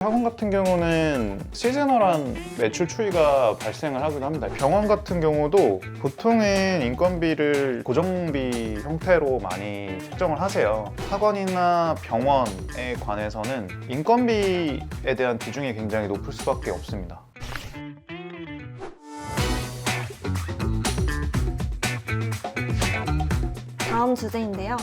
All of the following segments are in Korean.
학원 같은 경우는 시즈널한 매출 추이가 발생을 하기도 합니다. 병원 같은 경우도 보통은 인건비를 고정비 형태로 많이 책정을 하세요. 학원이나 병원에 관해서는 인건비에 대한 비중이 굉장히 높을 수밖에 없습니다. 다음 주제인데요.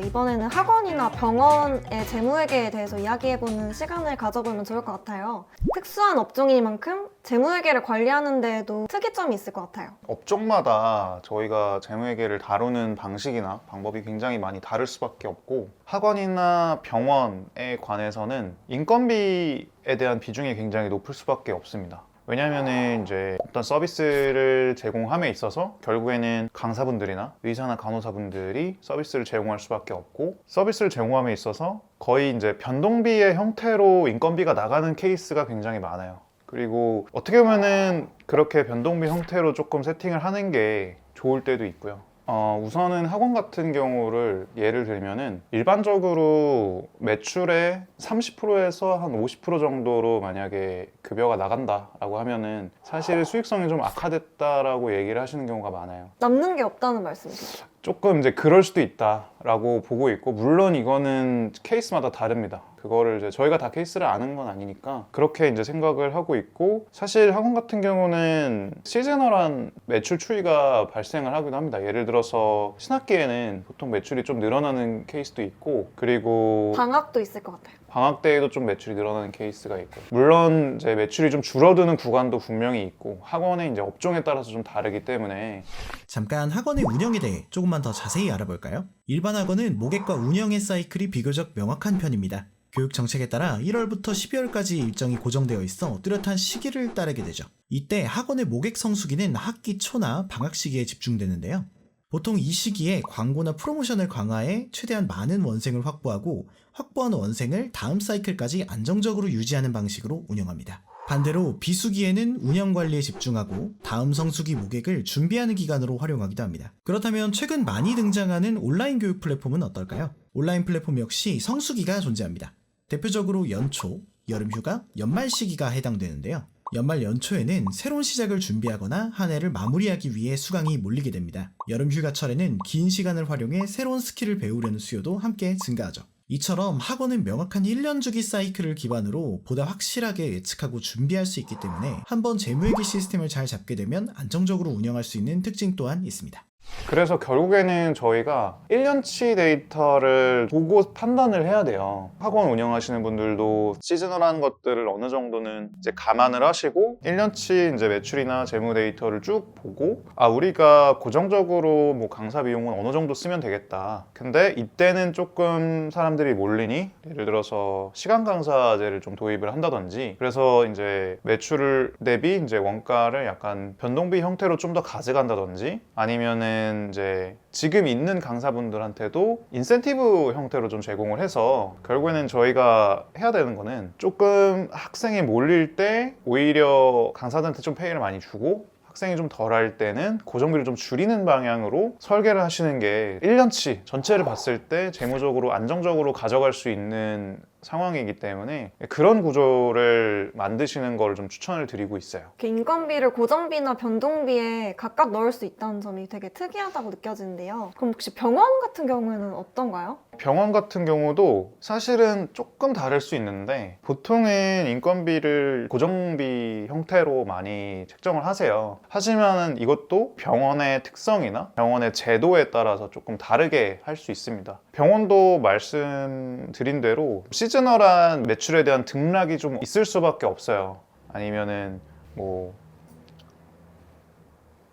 이번에는 학원이나 병원의 재무회계에 대해서 이야기해보는 시간을 가져보면 좋을 것 같아요. 특수한 업종인 만큼 재무회계를 관리하는 데에도 특이점이 있을 것 같아요. 업종마다 저희가 재무회계를 다루는 방식이나 방법이 굉장히 많이 다를 수밖에 없고, 학원이나 병원에 관해서는 인건비에 대한 비중이 굉장히 높을 수밖에 없습니다. 왜냐면은 이제 어떤 서비스를 제공함에 있어서 결국에는 강사분들이나 의사나 간호사분들이 서비스를 제공할 수밖에 없고, 서비스를 제공함에 있어서 거의 이제 변동비의 형태로 인건비가 나가는 케이스가 굉장히 많아요. 그리고 어떻게 보면은 그렇게 변동비 형태로 조금 세팅을 하는 게 좋을 때도 있고요. 우선은 학원 같은 경우를 예를 들면은 일반적으로 매출의 30%에서 한 50% 정도로 만약에 급여가 나간다라고 하면은 사실 수익성이 좀 악화됐다라고 얘기를 하시는 경우가 많아요. 남는 게 없다는 말씀이시죠? 조금 이제 그럴 수도 있다라고 보고 있고, 물론 이거는 케이스마다 다릅니다. 그거를 이제 저희가 다 케이스를 아는 건 아니니까 그렇게 이제 생각을 하고 있고, 사실 학원 같은 경우는 시즈널한 매출 추이가 발생을 하기도 합니다. 예를 들어서 신학기에는 보통 매출이 좀 늘어나는 케이스도 있고, 그리고 방학도 있을 것 같아요. 방학 때에도 좀 매출이 늘어나는 케이스가 있고, 물론 이제 매출이 좀 줄어드는 구간도 분명히 있고, 학원의 이제 업종에 따라서 좀 다르기 때문에. 잠깐 학원의 운영에 대해 조금만 더 자세히 알아볼까요? 일반 학원은 모객과 운영의 사이클이 비교적 명확한 편입니다. 교육 정책에 따라 1월부터 12월까지 일정이 고정되어 있어 뚜렷한 시기를 따르게 되죠. 이때 학원의 모객 성수기는 학기 초나 방학 시기에 집중되는데요. 보통 이 시기에 광고나 프로모션을 강화해 최대한 많은 원생을 확보하고, 확보한 원생을 다음 사이클까지 안정적으로 유지하는 방식으로 운영합니다. 반대로 비수기에는 운영관리에 집중하고 다음 성수기 모객을 준비하는 기간으로 활용하기도 합니다. 그렇다면 최근 많이 등장하는 온라인 교육 플랫폼은 어떨까요? 온라인 플랫폼 역시 성수기가 존재합니다. 대표적으로 연초, 여름휴가, 연말 시기가 해당되는데요. 연말 연초에는 새로운 시작을 준비하거나 한 해를 마무리하기 위해 수강이 몰리게 됩니다. 여름 휴가철에는 긴 시간을 활용해 새로운 스킬을 배우려는 수요도 함께 증가하죠. 이처럼 학원은 명확한 1년 주기 사이클을 기반으로 보다 확실하게 예측하고 준비할 수 있기 때문에 한번 재무회계 시스템을 잘 잡게 되면 안정적으로 운영할 수 있는 특징 또한 있습니다. 그래서 결국에는 저희가 1년치 데이터를 보고 판단을 해야 돼요. 학원 운영하시는 분들도 시즈널한 것들을 어느 정도는 이제 감안을 하시고 1년치 이제 매출이나 재무 데이터를 쭉 보고, 우리가 고정적으로 뭐 강사 비용은 어느 정도 쓰면 되겠다. 근데 이때는 조금 사람들이 몰리니 예를 들어서 시간 강사제를 좀 도입을 한다든지, 그래서 이제 매출 대비 이제 원가를 약간 변동비 형태로 좀 더 가져간다든지, 아니면은 이제 지금 있는 강사분들한테도 인센티브 형태로 좀 제공을 해서, 결국에는 저희가 해야 되는 거는 조금 학생이 몰릴 때 오히려 강사들한테 좀 페이를 많이 주고, 학생이 좀 덜 할 때는 고정비를 좀 줄이는 방향으로 설계를 하시는 게 1년치 전체를 봤을 때 재무적으로 안정적으로 가져갈 수 있는 상황이기 때문에 그런 구조를 만드시는 걸 좀 추천을 드리고 있어요. 인건비를 고정비나 변동비에 각각 넣을 수 있다는 점이 되게 특이하다고 느껴지는데요. 그럼 혹시 병원 같은 경우에는 어떤가요? 병원 같은 경우도 사실은 조금 다를 수 있는데, 보통은 인건비를 고정비 형태로 많이 책정을 하세요. 하지만 이것도 병원의 특성이나 병원의 제도에 따라서 조금 다르게 할 수 있습니다. 병원도 말씀드린 대로 시즈널한 매출에 대한 등락이 좀 있을 수밖에 없어요. 아니면은 뭐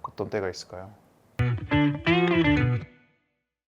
어떤 때가 있을까요?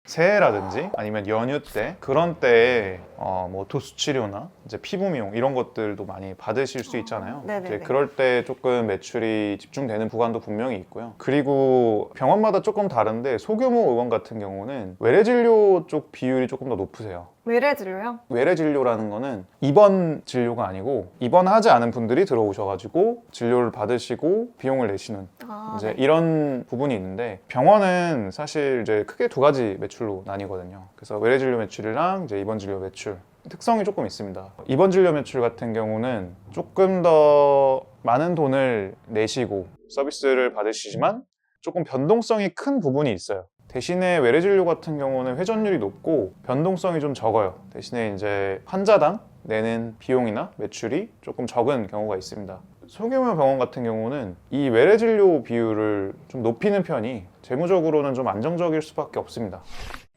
새해라든지 아니면 연휴 때, 그런 때에 뭐 도수 치료나 이제 피부 미용 이런 것들도 많이 받으실 수 있잖아요. 이제 그럴 때 조금 매출이 집중되는 구간도 분명히 있고요. 그리고 병원마다 조금 다른데, 소규모 의원 같은 경우는 외래 진료 쪽 비율이 조금 더 높으세요. 외래 진료요? 외래 진료라는 거는 입원 진료가 아니고, 입원하지 않은 분들이 들어오셔가지고 진료를 받으시고 비용을 내시는 이제 이런 부분이 있는데, 병원은 사실 이제 크게 두 가지 매출로 나뉘거든요. 그래서 외래 진료 매출이랑 이제 입원 진료 매출, 특성이 조금 있습니다. 이번 진료 매출 같은 경우는 조금 더 많은 돈을 내시고 서비스를 받으시지만 조금 변동성이 큰 부분이 있어요. 대신에 외래 진료 같은 경우는 회전율이 높고 변동성이 좀 적어요. 대신에 이제 환자당 내는 비용이나 매출이 조금 적은 경우가 있습니다. 소규모 병원 같은 경우는 이 외래 진료 비율을 좀 높이는 편이 재무적으로는 좀 안정적일 수밖에 없습니다.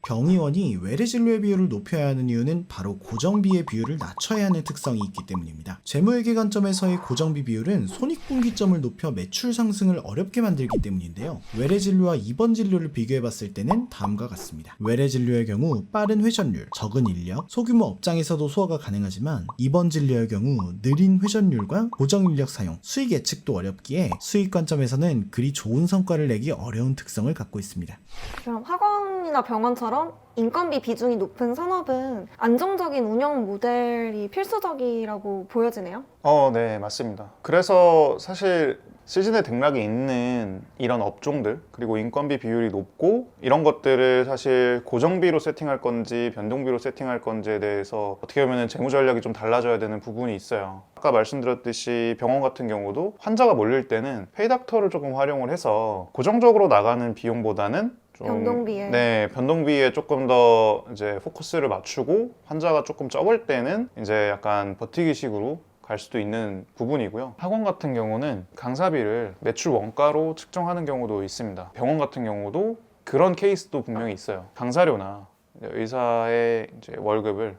병의원이 외래 진료의 비율을 높여야 하는 이유는 바로 고정비의 비율을 낮춰야 하는 특성이 있기 때문입니다. 재무회계 관점에서의 고정비 비율은 손익분기점을 높여 매출 상승을 어렵게 만들기 때문인데요. 외래 진료와 입원 진료를 비교해봤을 때는 다음과 같습니다. 외래 진료의 경우 빠른 회전율, 적은 인력, 소규모 업장에서도 소화가 가능하지만 입원 진료의 경우 느린 회전율과 고정 인력 사용, 수익 예측도 어렵기에 수익 관점에서는 그리 좋은 성과를 내기 어려운 특성을 갖고 있습니다. 그럼 학원이나 병원처럼 인건비 비중이 높은 산업은 안정적인 운영 모델이 필수적이라고 보여지네요. 네, 맞습니다. 그래서 사실 시즌의 등락이 있는 이런 업종들, 그리고 인건비 비율이 높고 이런 것들을 사실 고정비로 세팅할 건지 변동비로 세팅할 건지에 대해서 어떻게 보면 재무 전략이 좀 달라져야 되는 부분이 있어요. 아까 말씀드렸듯이 병원 같은 경우도 환자가 몰릴 때는 페이닥터를 조금 활용을 해서 고정적으로 나가는 비용보다는 좀, 변동비에. 네, 변동비에 조금 더 이제 포커스를 맞추고 환자가 조금 적을 때는 이제 약간 버티기식으로 갈 수도 있는 부분이고요. 학원 같은 경우는 강사비를 매출 원가로 측정하는 경우도 있습니다. 병원 같은 경우도 그런 케이스도 분명히 있어요. 강사료나 의사의 이제 월급을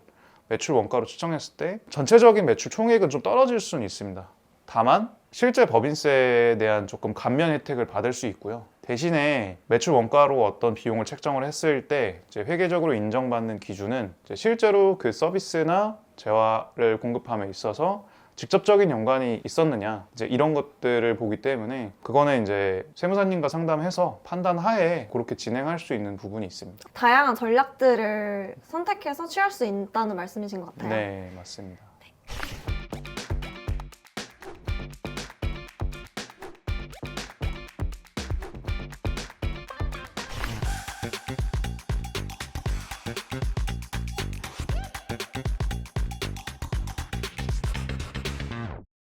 매출 원가로 측정했을 때 전체적인 매출 총액은 좀 떨어질 수는 있습니다. 다만 실제 법인세에 대한 조금 감면 혜택을 받을 수 있고요. 대신에 매출 원가로 어떤 비용을 책정을 했을 때 이제 회계적으로 인정받는 기준은 이제 실제로 그 서비스나 재화를 공급함에 있어서 직접적인 연관이 있었느냐 이제 이런 것들을 보기 때문에 그거는 이제 세무사님과 상담해서 판단하에 그렇게 진행할 수 있는 부분이 있습니다. 다양한 전략들을 선택해서 취할 수 있다는 말씀이신 것 같아요. 네, 맞습니다.